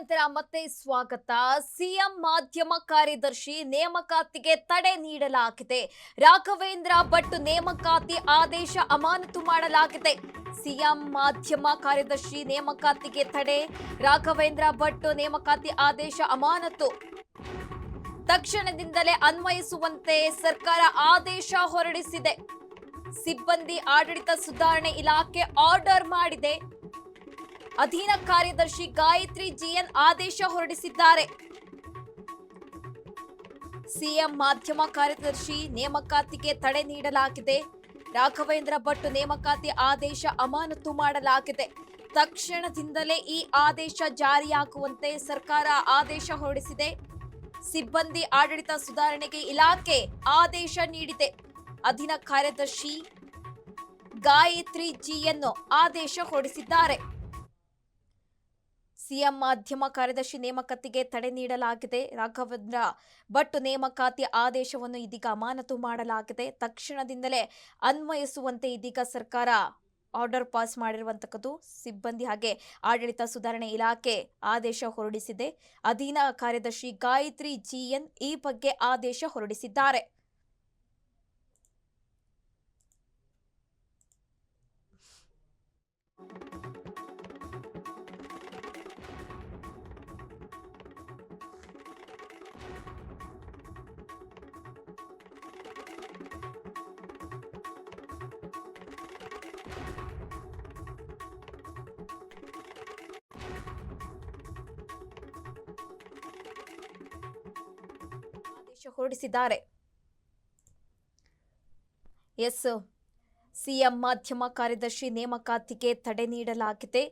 ನಂತರ ಮತ್ತೆ ಸ್ವಾಗತ. ಸಿಎಂ ಮಾಧ್ಯಮ ಕಾರ್ಯದರ್ಶಿ ನೇಮಕಾತಿಗೆ ತಡೆ ನೀಡಲಾಗಿದೆ. ರಾಘವೇಂದ್ರ ಭಟ್ ನೇಮಕಾತಿ ಆದೇಶ ಅಮಾನತು ಮಾಡಲಾಗಿದೆ. ಸಿಎಂ ಮಾಧ್ಯಮ ಕಾರ್ಯದರ್ಶಿ ನೇಮಕಾತಿಗೆ ತಡೆ, ರಾಘವೇಂದ್ರ ಭಟ್ ನೇಮಕಾತಿ ಆದೇಶ ಅಮಾನತು. ತಕ್ಷಣದಿಂದಲೇ ಅನ್ವಯಿಸುವಂತೆ ಸರ್ಕಾರ ಆದೇಶ ಹೊರಡಿಸಿದೆ. ಸಿಬ್ಬಂದಿ ಆಡಳಿತ ಸುಧಾರಣೆ ಇಲಾಖೆ ಆರ್ಡರ್ ಮಾಡಿದೆ. ಅಧೀನ ಕಾರ್ಯದರ್ಶಿ ಗಾಯತ್ರಿ ಜಿಎನ್ ಆದೇಶ ಹೊರಡಿಸಿದ್ದಾರೆ. ಸಿಎಂ ಮಾಧ್ಯಮ ಕಾರ್ಯದರ್ಶಿ ನೇಮಕಾತಿಗೆ ತಡೆ ನೀಡಲಾಗಿದೆ. ರಾಘವೇಂದ್ರ ಭಟ್ ನೇಮಕಾತಿ ಆದೇಶ ಅಮಾನತು ಮಾಡಲಾಗಿದೆ. ತಕ್ಷಣದಿಂದಲೇ ಈ ಆದೇಶ ಜಾರಿಯಾಗುವಂತೆ ಸರ್ಕಾರ ಆದೇಶ ಹೊರಡಿಸಿದೆ. ಸಿಬ್ಬಂದಿ ಆಡಳಿತ ಸುಧಾರಣೆಗೆ ಇಲಾಖೆ ಆದೇಶ ನೀಡಿದೆ. ಅಧೀನ ಕಾರ್ಯದರ್ಶಿ ಗಾಯತ್ರಿ ಜಿಎನ್ ಆದೇಶ ಹೊರಡಿಸಿದ್ದಾರೆ. ಸಿಎಂ ಮಾಧ್ಯಮ ಕಾರ್ಯದರ್ಶಿ ನೇಮಕಾತಿಗೆ ತಡೆ ನೀಡಲಾಗಿದೆ. ರಾಘವೇಂದ್ರ ಭಟ್ ನೇಮಕಾತಿ ಆದೇಶವನ್ನು ಇದೀಗ ಅಮಾನತು ಮಾಡಲಾಗಿದೆ. ತಕ್ಷಣದಿಂದಲೇ ಅನ್ವಯಿಸುವಂತೆ ಇದೀಗ ಸರ್ಕಾರ ಆರ್ಡರ್ ಪಾಸ್ ಮಾಡಿರುವಂತಕ್ಕದ್ದು. ಸಿಬ್ಬಂದಿ ಹಾಗೆ ಆಡಳಿತ ಸುಧಾರಣೆ ಇಲಾಖೆ ಆದೇಶ ಹೊರಡಿಸಿದೆ. ಅಧೀನ ಕಾರ್ಯದರ್ಶಿ ಗಾಯತ್ರಿ ಜಿಎನ್ ಈ ಬಗ್ಗೆ ಆದೇಶ ಹೊರಡಿಸಿದ್ದಾರೆ. ಹೊರಡಿಸಿದ್ದಾರೆ. ಸಿಎಂ ಮಾಧ್ಯಮ ಕಾರ್ಯದರ್ಶಿ ನೇಮಕಾತಿಗೆ ತಡೆ ನೀಡಲಾಗಿದೆ.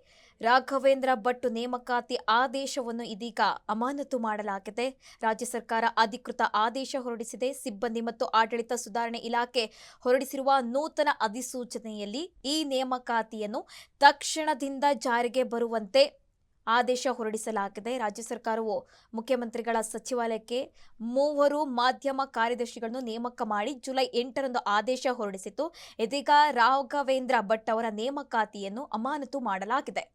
ರಾಘವೇಂದ್ರ ಭಟ್ ನೇಮಕಾತಿ ಆದೇಶವನ್ನು ಇದೀಗ ಅಮಾನತು ಮಾಡಲಾಗಿದೆ. ರಾಜ್ಯ ಸರ್ಕಾರ ಅಧಿಕೃತ ಆದೇಶ ಹೊರಡಿಸಿದೆ. ಸಿಬ್ಬಂದಿ ಮತ್ತು ಆಡಳಿತ ಸುಧಾರಣೆ ಇಲಾಖೆ ಹೊರಡಿಸಿರುವ ನೂತನ ಅಧಿಸೂಚನೆಯಲ್ಲಿ ಈ ನೇಮಕಾತಿಯನ್ನು ತಕ್ಷಣದಿಂದ ಜಾರಿಗೆ ಬರುವಂತೆ ಆದೇಶ ಹೊರಡಿಸಲಾಗಿದೆ. ರಾಜ್ಯ ಸರ್ಕಾರವು ಮುಖ್ಯಮಂತ್ರಿಗಳ ಸಚಿವಾಲಯಕ್ಕೆ 3 ಮಾಧ್ಯಮ ಕಾರ್ಯದರ್ಶಿಗಳನ್ನು ನೇಮಕ ಮಾಡಿ ಜುಲೈ 8ರಂದು ಆದೇಶ ಹೊರಡಿಸಿತ್ತು. ಇದೀಗ ರಾಘವೇಂದ್ರ ಭಟ್ ಅವರ ನೇಮಕಾತಿಯನ್ನು ಅಮಾನತು ಮಾಡಲಾಗಿದೆ.